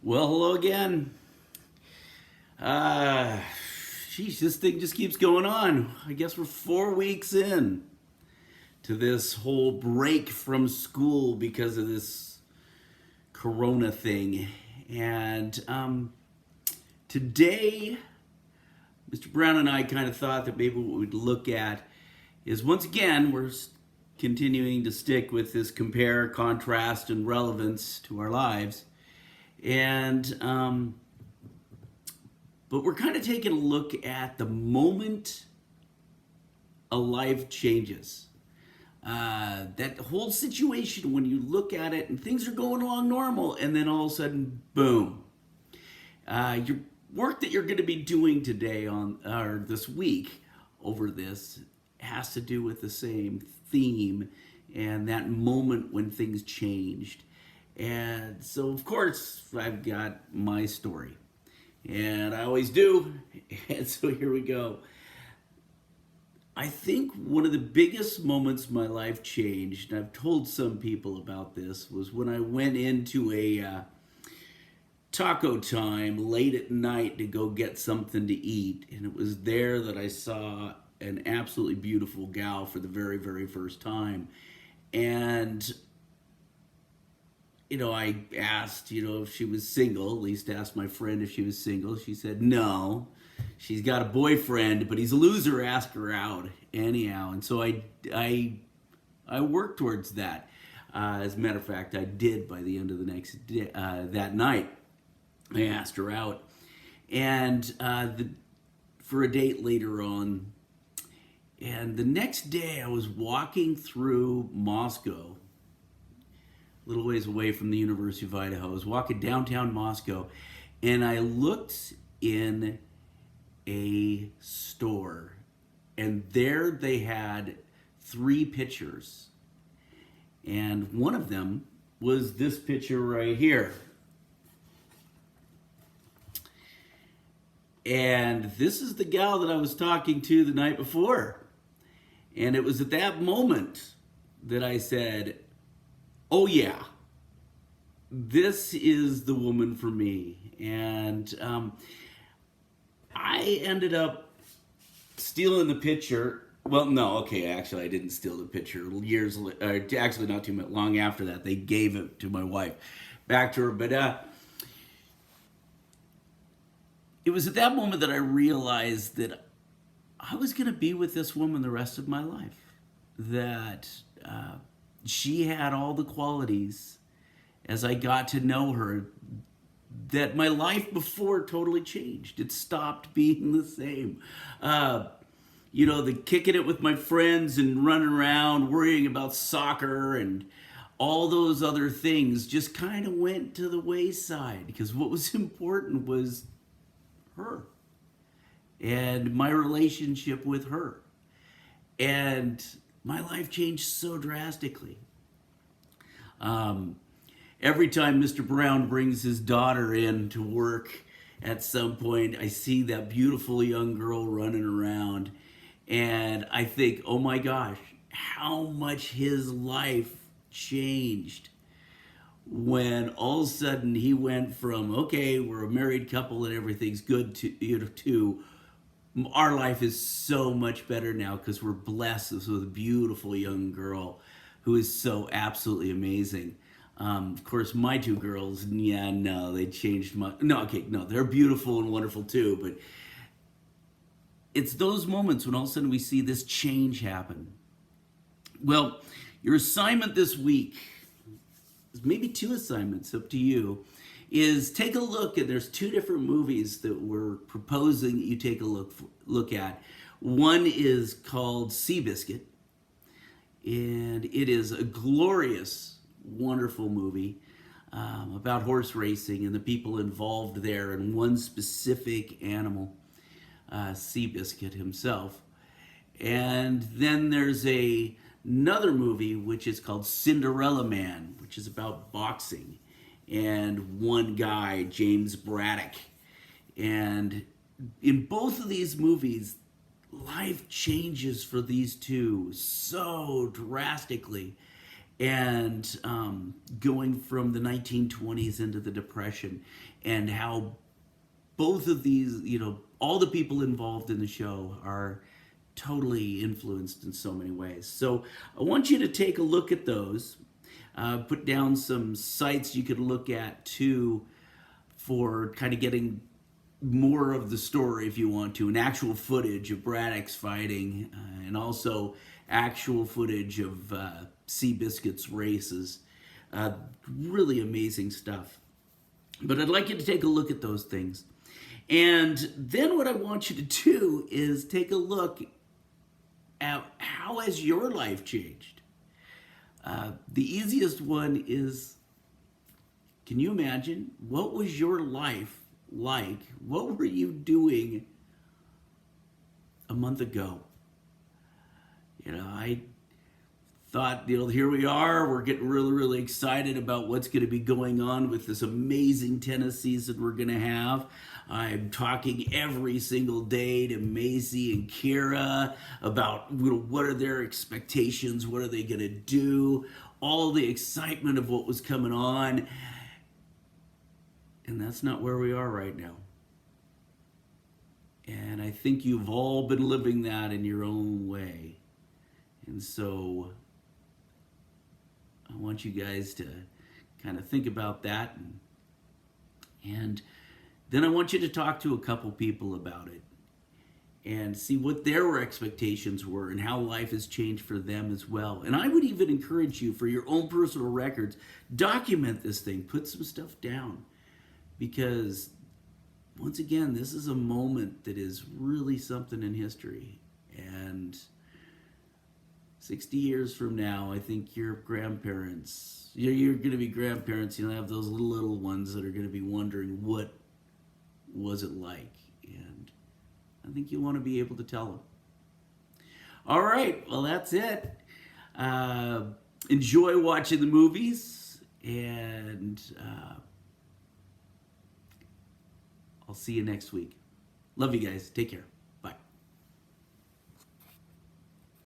Well, hello again. This thing just keeps going on. I guess we're 4 weeks in to this whole break from school because of this corona thing. And today, Mr. Brown and I kind of thought that maybe what we'd look at is once again, continuing to stick with this compare, contrast, and relevance to our lives. And but we're kind of taking a look at the moment a life changes. That whole situation when you look at it and things are going along normal, and then all of a sudden, boom. Your work that you're going to be doing today or this week over this has to do with the same theme and that moment when things changed. And so, of course, I've got my story. And I always do. And so here we go. I think one of the biggest moments my life changed, and I've told some people about this, was when I went into a taco time late at night to go get something to eat. And it was there that I saw an absolutely beautiful gal for the very, very first time. And I asked, if she was single, at least asked my friend if she was single. She said, no, she's got a boyfriend, but he's a loser, ask her out anyhow. And so I worked towards that. As a matter of fact, I did by the end of the next day, that night. I asked her out. And for a date later on. And the next day I was walking through Moscow, a little ways away from the University of Idaho. I was walking downtown Moscow, and I looked in a store, and there they had 3 pictures. And one of them was this picture right here. And this is the gal that I was talking to the night before. And it was at that moment that I said, oh yeah, this is the woman for me. And I ended up stealing the picture. Well, no, okay, actually I didn't steal the picture. Actually not too long after that, they gave it to my wife, back to her. But it was at that moment that I realized that I was going to be with this woman the rest of my life. That she had all the qualities as I got to know her that my life before totally changed. It stopped being the same. The kicking it with my friends and running around worrying about soccer and all those other things just kind of went to the wayside, because what was important was her and my relationship with her. And my life changed so drastically. Every time Mr. Brown brings his daughter in to work at some point, I see that beautiful young girl running around, and I think, oh my gosh, how much his life changed when all of a sudden he went from, okay, we're a married couple and everything's good, to our life is so much better now because we're blessed with a beautiful young girl who is so absolutely amazing. Of course, my 2 girls, they changed my... No, they're beautiful and wonderful too, but it's those moments when all of a sudden we see this change happen. Well, your assignment this week, maybe 2 assignments, up to you, is take a look, and there's 2 different movies that we're proposing that you take a look at. One is called Seabiscuit, and it is a glorious, wonderful movie about horse racing and the people involved there, and one specific animal, Seabiscuit himself. And then there's another movie which is called Cinderella Man, which is about boxing, and one guy, James Braddock. And in both of these movies, life changes for these 2 so drastically. and going from the 1920s into the Depression, and how both of these, all the people involved in the show are totally influenced in so many ways. So I want you to take a look at those. Put down some sites you could look at too for kind of getting more of the story if you want to, and actual footage of Braddock's fighting, and also actual footage of Seabiscuit's races. Really amazing stuff. But I'd like you to take a look at those things. And then what I want you to do is take a look at how has your life changed. The easiest one is, can you imagine what was your life like? What were you doing a month ago? I thought, here we are, we're getting really, really excited about what's going to be going on with this amazing tennis season we're going to have. I'm talking every single day to Maisie and Kira about what are their expectations, what are they going to do, all the excitement of what was coming on. And that's not where we are right now. And I think you've all been living that in your own way. And so I want you guys to kind of think about that. And then I want you to talk to a couple people about it and see what their expectations were and how life has changed for them as well. And I would even encourage you, for your own personal records, document this thing, put some stuff down. Because, once again, this is a moment that is really something in history. And 60 years from now, I think your grandparents, you're going to be grandparents, have those little ones that are going to be wondering what was it like. And I think you want to be able to tell them. All right, well, that's it. Enjoy watching the movies, and I'll see you next week. Love you guys. Take care.